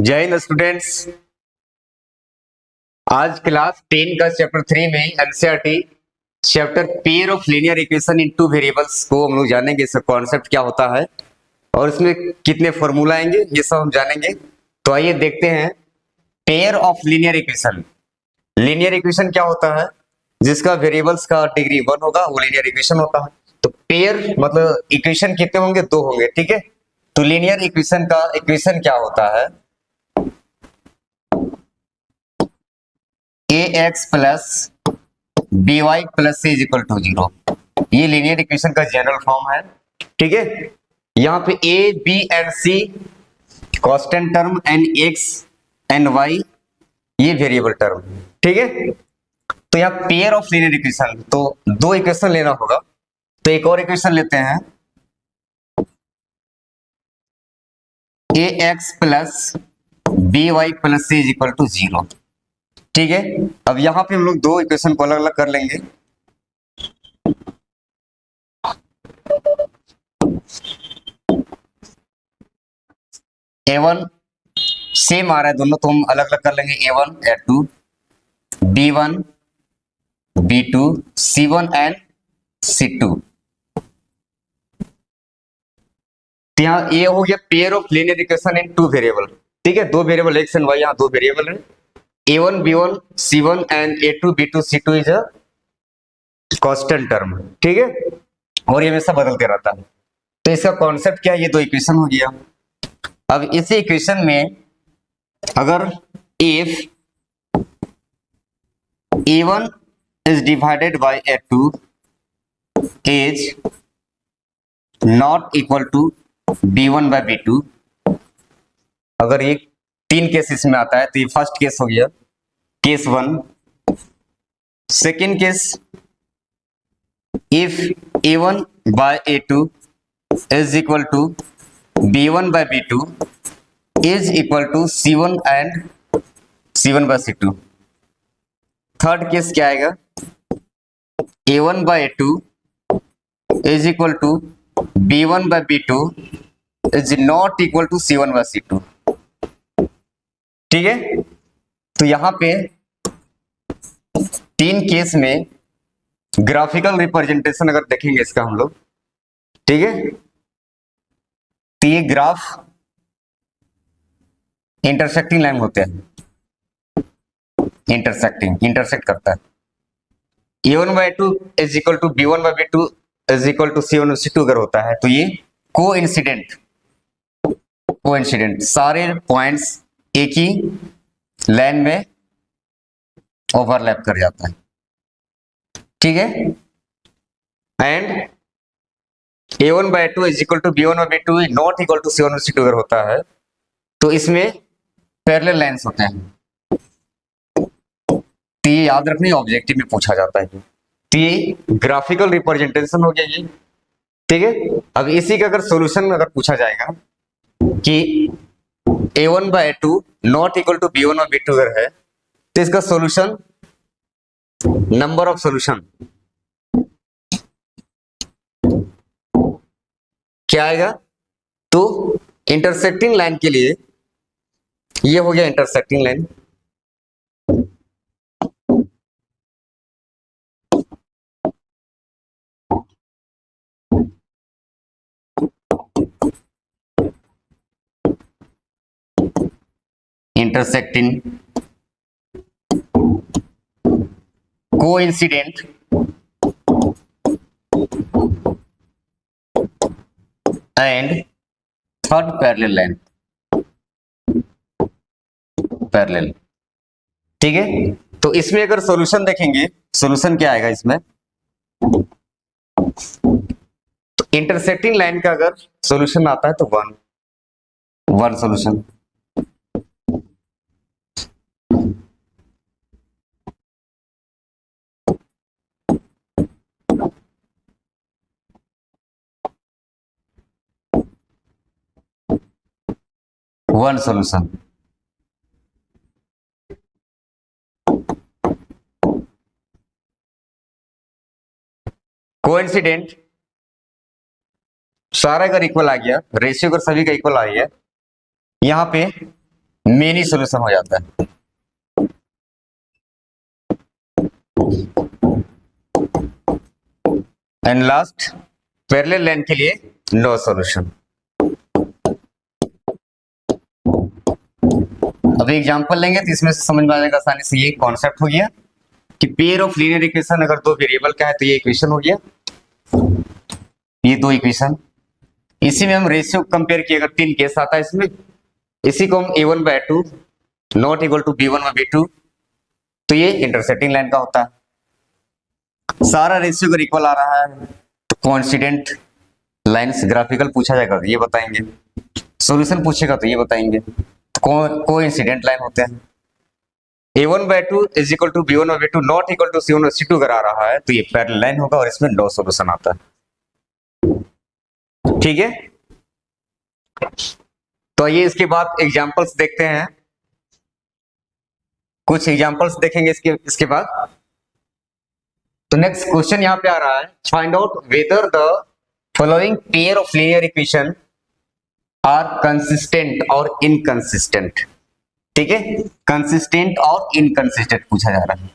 जय हिंद स्टूडेंट्स। आज क्लास 10 का चैप्टर 3 में NCERT chapter pair of linear equation in two variables को हम लोग जानेंगे। इसका कॉन्सेप्ट क्या होता है और इसमें कितने फॉर्मूला आएंगे, ये सब हम जानेंगे। तो आइए देखते हैं pair of linear equation. Linear equation क्या होता है? जिसका वेरिएबल्स का डिग्री 1 होगा वो लीनियर इक्वेशन होता है। तो पेयर मतलब इक्वेशन कितने होंगे? 2 होंगे, ठीक है। तो लीनियर इक्वेशन का इक्वेशन क्या होता है? A X plus B Y plus C is equal to 0। ये लीनियर इक्वेशन का जनरल फॉर्म है, ठीक है। यहाँ पे A B and C constant term and X and Y ये वेरिएबल टर्म, ठीक है। तो यहाँ पेयर ऑफ लीनियर इक्वेशन, तो दो इक्वेशन लेना होगा। तो एक और इक्वेशन लेते हैं, A X plus B Y plus C is equal to 0, ठीक है। अब यहां पे हम लोग दो इक्वेशन को अलग अलग कर लेंगे। A1 सेम आ रहा है दोनों, तो हम अलग अलग कर लेंगे। A1 A2 B1 B2 C1 and C2। तो यहाँ ये हो गया pair of linear equation in two variable, ठीक है। दो वेरिएबल एक्स एंड वाई, यहाँ दो वेरिएबल है। A1 B1 C1 and A2 B2 C2 is a constant term, ठीक है। और ये हमेशा बदलते रहता है। तो इसका कॉन्सेप्ट क्या है? ये दो इक्वेशन हो गया। अब इसी इक्वेशन में अगर if A1 is divided by A2 is not equal to B1 by B2, अगर ये तीन केस इसमें आता है तो ये फर्स्ट केस हो गया, case 1। Second case, if A1 by A2 is equal to B1 by B2 is equal to C1 and C1 by C2। Third case क्या आएगा? A1 by A2 is equal to B1 by B2 is not equal to C1 by C2, ठीक है। तो यहां पे तीन case में graphical representation अगर देखेंगे इसका हम लोग, ठीक है। तो ये ग्राफ इंटरसेक्टिंग लाइन होते हैं, इंटरसेक्ट करता है। A1 by A2 is equal to B1 by B2 is equal to C1 by C2 अगर होता है तो ये कोइंसिडेंट सारे पॉइंट्स एक ही लाइन में ओवरलैप कर जाता है, ठीक है। And A1 by A2 is equal to B1 by B2 not equal to C1 by C2 अगर होता है तो इसमें पैरेलल लाइंस होते हैं। तो ये याद रखने, ऑब्जेक्टिव में पूछा जाता है। तो ये ग्राफिकल रिप्रेजेंटेशन हो गया ये, ठीक है। अब इसी का अगर सॉल्यूशन अगर पूछा जाएगा कि A1 by A2 not equal to B1 by B2 अगर है तो इसका सॉल्यूशन, नंबर ऑफ सॉल्यूशन क्या आएगा? तो इंटरसेक्टिंग लाइन के लिए ये हो गया intersecting line, intersecting coincident and third parallel line, parallel, ठीक है। तो इसमें अगर सॉल्यूशन देखेंगे, सॉल्यूशन क्या आएगा इसमें? तो इंटरसेक्टिंग लाइन का अगर सॉल्यूशन आता है तो one solution, one solution. Coincident सारा अगर इक्वल आ गया, रेशियो अगर सभी का इक्वल आ गया, यहां पे मिनी सोल्यूशन हो जाता है। एंड लास्ट पैरेलल लाइन के लिए नो सॉल्यूशन। अभी एग्जांपल लेंगे तो इसमें से समझ में आ जाएगा आसानी से। ये कॉन्सेप्ट हो गया कि पेयर ऑफ लीनियर इक्वेशन, अगर दो वेरिएबल का है तो ये इक्वेशन हो गया, ये दो इक्वेशन। इसी में हम रेशियो कंपेयर किए, अगर तीन केस आता है इसमें, इसी को हम a1/2 not equal to b1/b2, तो ये इंटरसेक्टिंग लाइन का होता है। सारा रेशियो अगर इक्वल आ रहा है तो कोइंसिडेंट लाइंस ग्राफिकल पूछा जाएगा तो ये बताएंगे, सॉल्यूशन पूछेगा तो ये बताएंगे, कोइंसिडेंट लाइन होते हैं। a1/2 is equal to b1/b2 not equal to c1/c2 अगर आ रहा है तो ये पैरेलल लाइन होगा और इसमें नो सॉल्यूशन आता है। ठीक है, तो ये इसके बाद एग्जांपल्स देखते हैं, कुछ एग्जांपल्स देखेंगे इसके बाद। तो नेक्स्ट क्वेश्चन यहां पे आ रहा है, find out whether the following pair of linear equation are consistent और इनकंसिस्टेंट। ठीक है, कंसिस्टेंट और इनकंसिस्टेंट पूछा जा रहा है।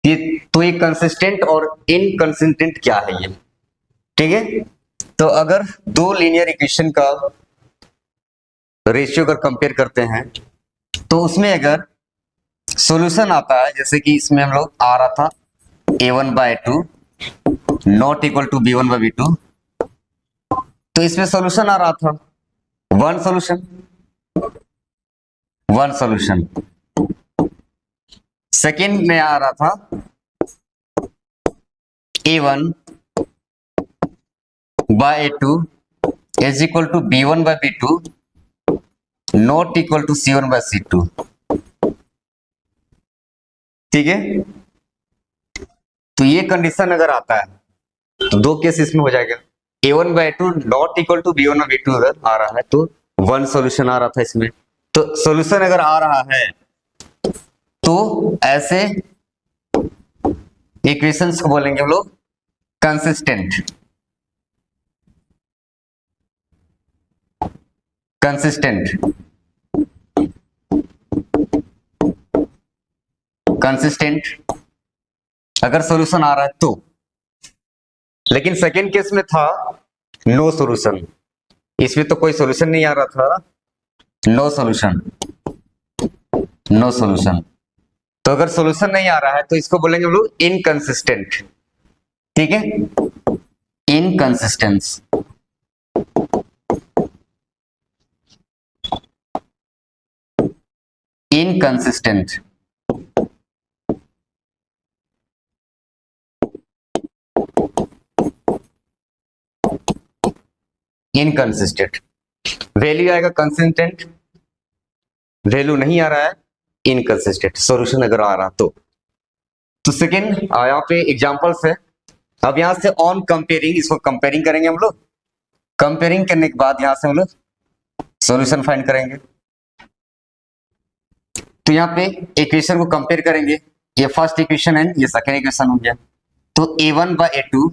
ये तो ये कंसिस्टेंट और इनकंसिस्टेंट क्या है ये। ठीक है, तो अगर दो लीनियर इक्वेशन का रेशियो अगर कंपेयर करते हैं तो उसमें अगर सॉल्यूशन आता है, जैसे कि इसमें हम लोग आ रहा था a1/2 not equal to b1/b2, तो इसमें सॉल्यूशन आ रहा था वन सॉल्यूशन। सेकेंड में आ रहा था a1/a2 is equal to b1/b2 not equal to c1/c2। ठीक है, तो ये कंडीशन अगर आता है तो दो केस इसमें हो जाएगा। a1/2 not equal to b1/b2 अगर आ रहा है तो वन सॉल्यूशन आ रहा था इसमें। तो सॉल्यूशन अगर आ रहा है तो ऐसे इक्वेशंस को बोलेंगे हम लोग कंसिस्टेंट। कंसिस्टेंट अगर सॉल्यूशन आ रहा है तो। लेकिन सेकेंड केस में था नो सॉल्यूशन, इसमें तो कोई सॉल्यूशन नहीं आ रहा था, नो सॉल्यूशन। तो अगर सॉल्यूशन नहीं आ रहा है तो इसको बोलेंगे हम लोग इनकंसिस्टेंट। ठीक है, इनकंसिस्टेंस। इनकंसिस्टेंट वैल्यू आएगा कंसिस्टेंट, वैल्यू नहीं आ रहा है इनकंसिस्टेंट, सॉल्यूशन अगर आ रहा तो सेकेंड यहाँ पे एग्जांपल्स है। अब यहां से ऑन कंपेयरिंग, इसको कंपेयरिंग करेंगे हम लोग। कंपेयरिंग करने के बाद यहां से हम लोग सॉल्यूशन फाइंड करेंगे। तो यहाँ पे इक्वेशन को कंपेयर करेंगे, ये फर्स्ट इक्वेशन है, ये सेकेंड इक्वेशन हो गया। तो a1/a2,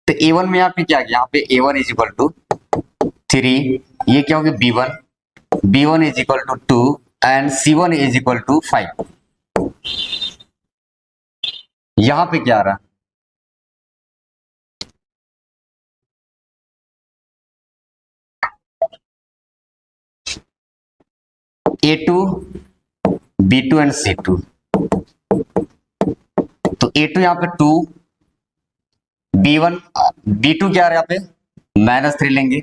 तो a1 में यहाँ पे क्या गया, यहाँ पे a1 इज इक्वल टू 3, ये क्या हो गया b1 is equal to 2 and c1 is equal to 5। यहां पे क्या आ रहा, a2 b2 एंड c2। तो a2 यहाँ पे 2, b1 b2 क्या आ रहा है यहाँ पे -3 लेंगे,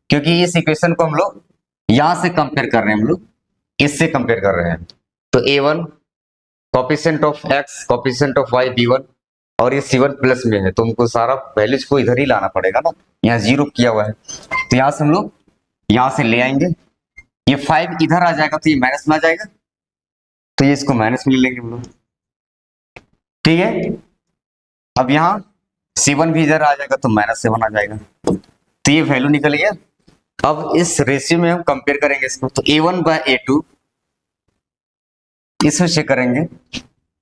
क्योंकि इस इक्वेशन को हम लोग यहां से कंपेयर कर रहे हैं, हम लोग इससे कंपेयर कर रहे हैं। तो a1 coefficient of x coefficient of y b1 और ये c1 प्लस में है, तो हमको सारा वैल्यूज को इधर ही लाना पड़ेगा ना, यहाँ 0 किया हुआ है। तो यहां से हम लोग यहां से ले आएंगे, ये 5 इधर आ जाएगा तो ये माइनस में आ जाएगा, तो ये इसको माइनस में ले लेंगे हम लोग। ठीक है, अब यहाँ c1 भी इधर आ जाएगा तो -7 आ जाएगा, तो ये वैल्यू निकल गया। अब इस रेशियो में हम कंपेयर करेंगे इसको, तो a1/a2 इसमें चेक करेंगे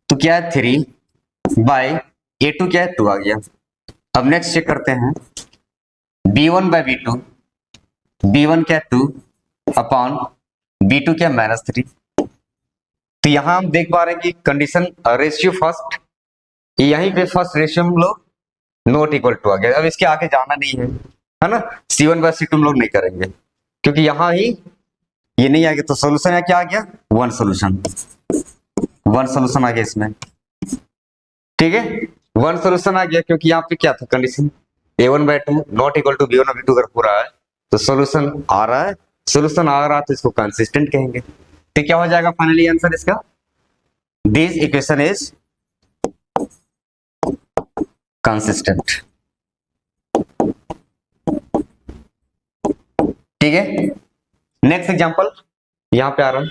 तो क्या है 3/a2 क्या है 2 आ गया। अब नेक्स्ट चेक करते हैं b1/b2, b1 क्या है 2 अपॉन B2 क्या -3। तो यहां हम देख पा रहे हैं कि कंडीशन रेशियो फर्स्ट, यहीं पे फर्स्ट रेशियो हम लोग नॉट इक्वल टू आ गया। अब इसके आगे जाना नहीं है ना, C1/C2 हम लोग नहीं करेंगे क्योंकि यहां ही ये नहीं आ गया। तो सोल्यूशन है क्या आ गया, वन सोल्यूशन आ गया इसमें। ठीक है, वन सोल्यूशन आ गया क्योंकि यहाँ पे क्या था condition, A1/2 not equal to B1/2 अगर पूरा है तो सोल्यूशन आ रहा है। सोल्यूशन आ रहा है तो इसको कंसिस्टेंट कहेंगे। तो क्या हो जाएगा फाइनली आंसर इसका, दिस इक्वेशन इज कंसिस्टेंट। ठीक है, नेक्स्ट एग्जांपल यहां पे आ रहा है।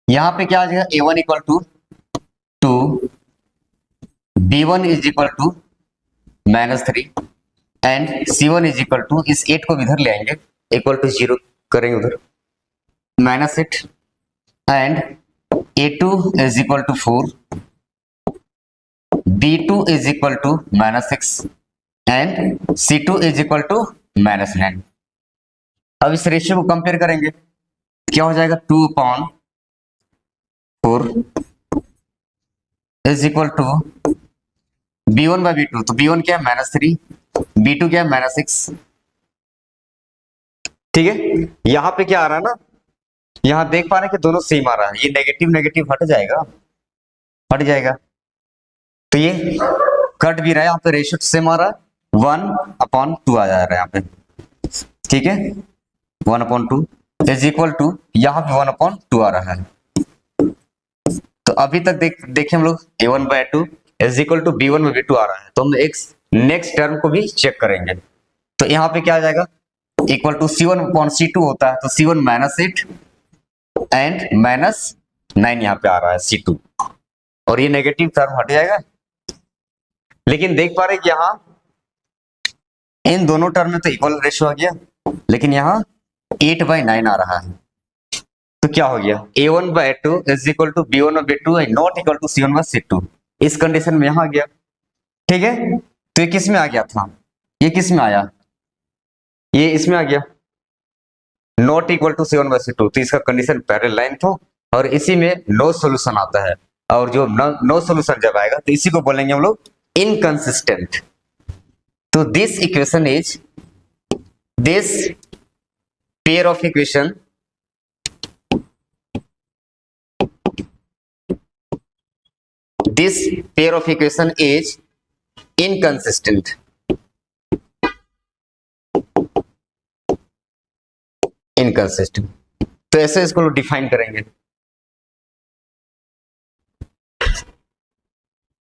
यहां पे क्या आ जाएगा, A1 equal to 2, B1 is equal to -3 and C1 is equal to, इस 8 को इधर ले आएंगे, इक्वल टू 0 करेंगे उधर, -8 and A2 is equal to 4, B2 is equal to -6 and C2 is equal to -9। अब इस रेशियो को कंपेयर करेंगे, क्या हो जाएगा, 2/4 इज इक्वल टू B1/B2, तो B1 क्या है -3, B2 क्या है -6। ठीक है, यहां पे क्या आ रहा है ना, यहां देख पा रहे हैं कि दोनों सेम आ रहा है, ये नेगेटिव नेगेटिव हट जाएगा, तो ये कट भी रहा है, यहाँ पे रेशियो सेम आ रहा है, 1/2 आ जा रहा है यहाँ पे। ठीक है, 1/2 इज इक्वल टू, यहाँ पे 1/2 आ रहा है। तो अभी तक देखें हम लोग A1/2 is equal to B1/B2 आ रहा है, तो हम एक नेक्स्ट टर्म को भी चेक करेंगे। तो यहाँ पे क्या आ जाएगा, इक्वल टू C1/C2 होता है, तो C1 -8 एंड -9 यहाँ पे आ रहा है C2, और ये नेगेटिव टर्म हट जाएगा। लेकिन देख पा रहे कि यहाँ इन दोनों टर्म में तो इक्वल रेशियो आ गया, लेकिन यहाँ 8/9 आ रहा है। तो क्या हो गया, A1/2 is equal to B1/B2 not equal to C1/C2, इस कंडीशन में यहां आ गया। ठीक है, तो ये किस में आ गया था, ये किस में आया, ये इसमें आ गया, नॉट इक्वल टू C1/C2, तो इसका कंडीशन पैरेलल लाइन था, और इसी में नो सॉल्यूशन आता है, और जो नो सॉल्यूशन जब आएगा तो इसी को बोलेंगे हम लोग इनकंसिस्टेंट। तो this equation is, this pair of equation is inconsistent। तो ऐसे इसको डिफाइन करेंगे।